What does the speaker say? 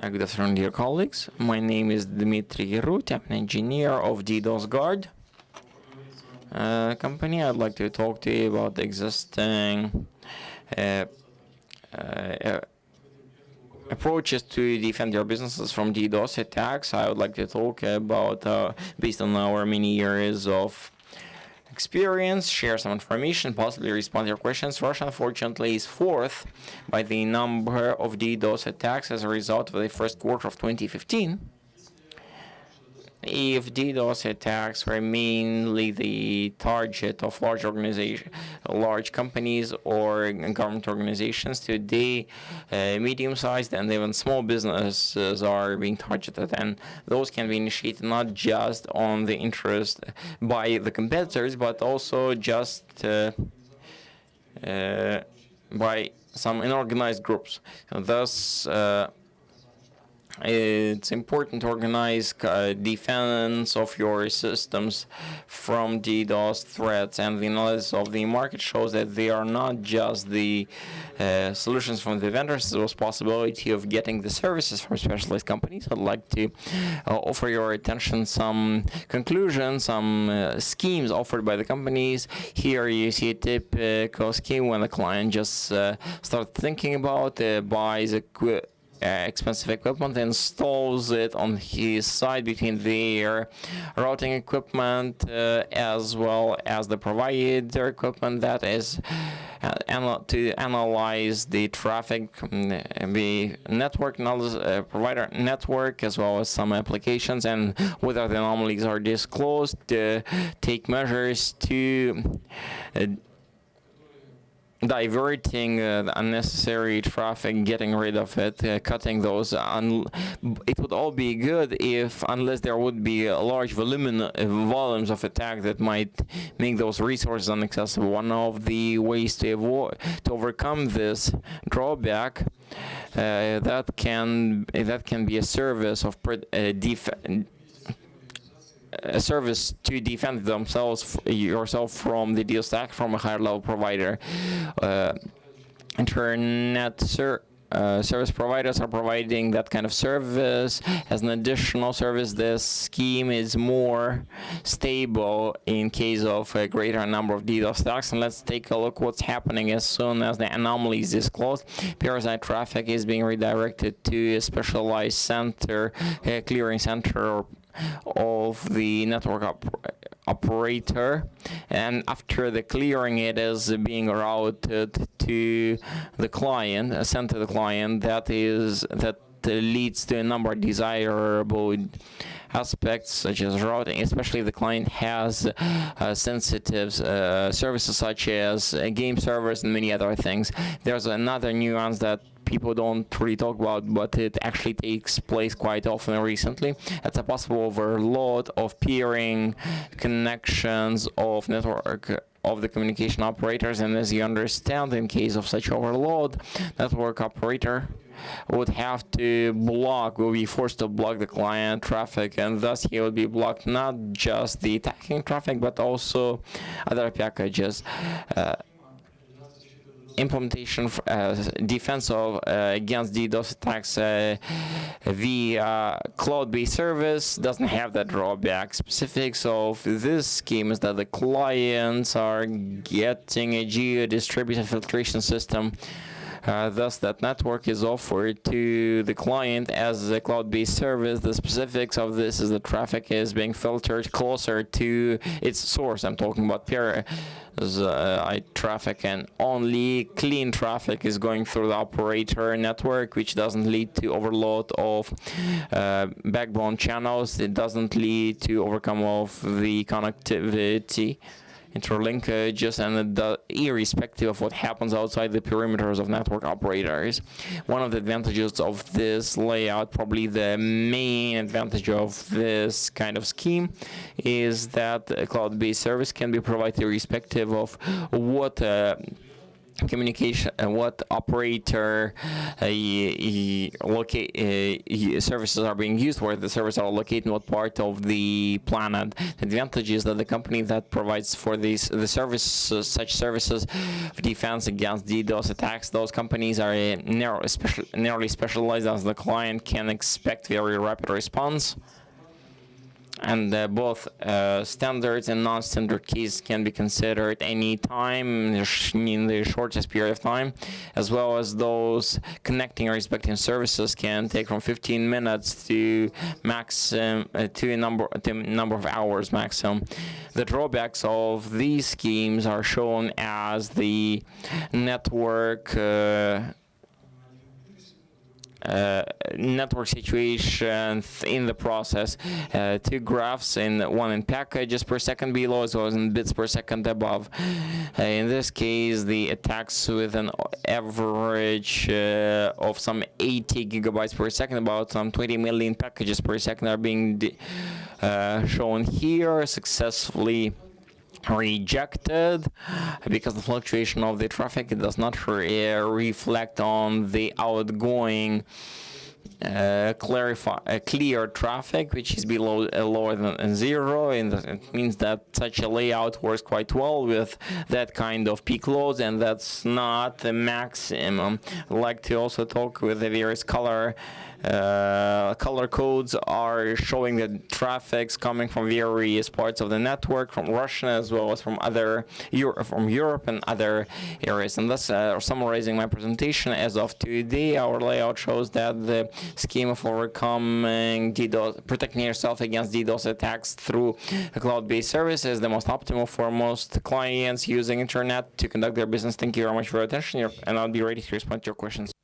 Good afternoon, dear colleagues. My name is Dmitry Yerut. I'm an engineer of DDoS-GUARD company. I'd like to talk to you about the existing approaches to defend your businesses from DDoS attacks. I would like to talk about, based on our many years of experience, share some information, possibly respond to your questions. Russia, unfortunately, is fourth by the number of DDoS attacks as a result of the first quarter of 2015. If DDoS attacks were mainly the target of large companies or government organizations, today medium-sized and even small businesses are being targeted, and those can be initiated not just on the interest by the competitors, but also just by some unorganized groups. Thus, it's important to organize defense of your systems from DDoS threats, and the analysis of the market shows that they are not just the solutions from the vendors. There was possibility of getting the services from specialized companies. I'd like to offer your attention some conclusions, some schemes offered by the companies. Here you see a typical scheme when the client just starts thinking about buys expensive equipment, installs it on his side between their routing equipment as well as the provider equipment, that is to analyze the traffic, the network provider network, as well as some applications, and whether the anomalies are disclosed, take measures to diverting unnecessary traffic, getting rid of it, cutting those. It would all be good unless there would be large volumes of attack that might make those resources inaccessible. One of the ways to overcome this drawback that can be a service of a service to defend yourself from the DDoS attack from a higher level provider. Internet service providers are providing that kind of service as an additional service. This scheme is more stable in case of a greater number of DDoS attacks. And let's take a look what's happening as soon as the anomaly is disclosed. Parasite traffic is being redirected to a specialized center, clearing center of the network operator, and after the clearing, it is being routed to the client, sent to the client. That leads to a number of desirable aspects, such as routing, especially if the client has sensitive services such as game servers and many other things. There's another nuance that people don't really talk about, but it actually takes place quite often recently. It's a possible overload of peering connections of network of the communication operators, and as you understand, in case of such overload, network operator would be forced to block the client traffic, and thus he would be blocked not just the attacking traffic but also other packages. Implementation defense against DDoS attacks via cloud-based service doesn't have that drawback. Specifics of this scheme is that the clients are getting a geo-distributed filtration system. Thus, that network is offered to the client as a cloud-based service. The specifics of this is the traffic is being filtered closer to its source. I'm talking about traffic, and only clean traffic is going through the operator network, which doesn't lead to overload of backbone channels. It doesn't lead to overcome of the connectivity interlinkages, and irrespective of what happens outside the perimeters of network operators. One of the advantages of this layout, probably the main advantage of this kind of scheme, is that a cloud-based service can be provided irrespective of what communication, what operator services are being used, where the servers are located in what part of the planet. The advantage is that the company that provides for the services, such services of defense against DDoS attacks, those companies are narrowly specialized, as the client can expect very rapid response. And both standards and non-standard keys can be considered any time in the shortest period of time, as well as those connecting or respecting services can take from 15 minutes to maximum to a number of hours maximum. The drawbacks of these schemes are shown as the network situation in the process. Two graphs, one in packages per second below, as well as in bits per second above. In this case, the attacks with an average of some 80 gigabytes per second, about some 20 million packages per second, are being shown here, successfully rejected because the fluctuation of the traffic does not reflect on the outgoing clear traffic, which is below lower than zero, and it means that such a layout works quite well with that kind of peak loads, and that's not the maximum. I'd like to also talk with the various color codes are showing the traffics coming from various parts of the network, from Russia as well as from Europe and other areas. And thus, summarizing my presentation, as of today, our layout shows that the scheme of overcoming DDoS, protecting yourself against DDoS attacks through a cloud-based service, is the most optimal for most clients using internet to conduct their business. Thank you very much for your attention, and I'll be ready to respond to your questions.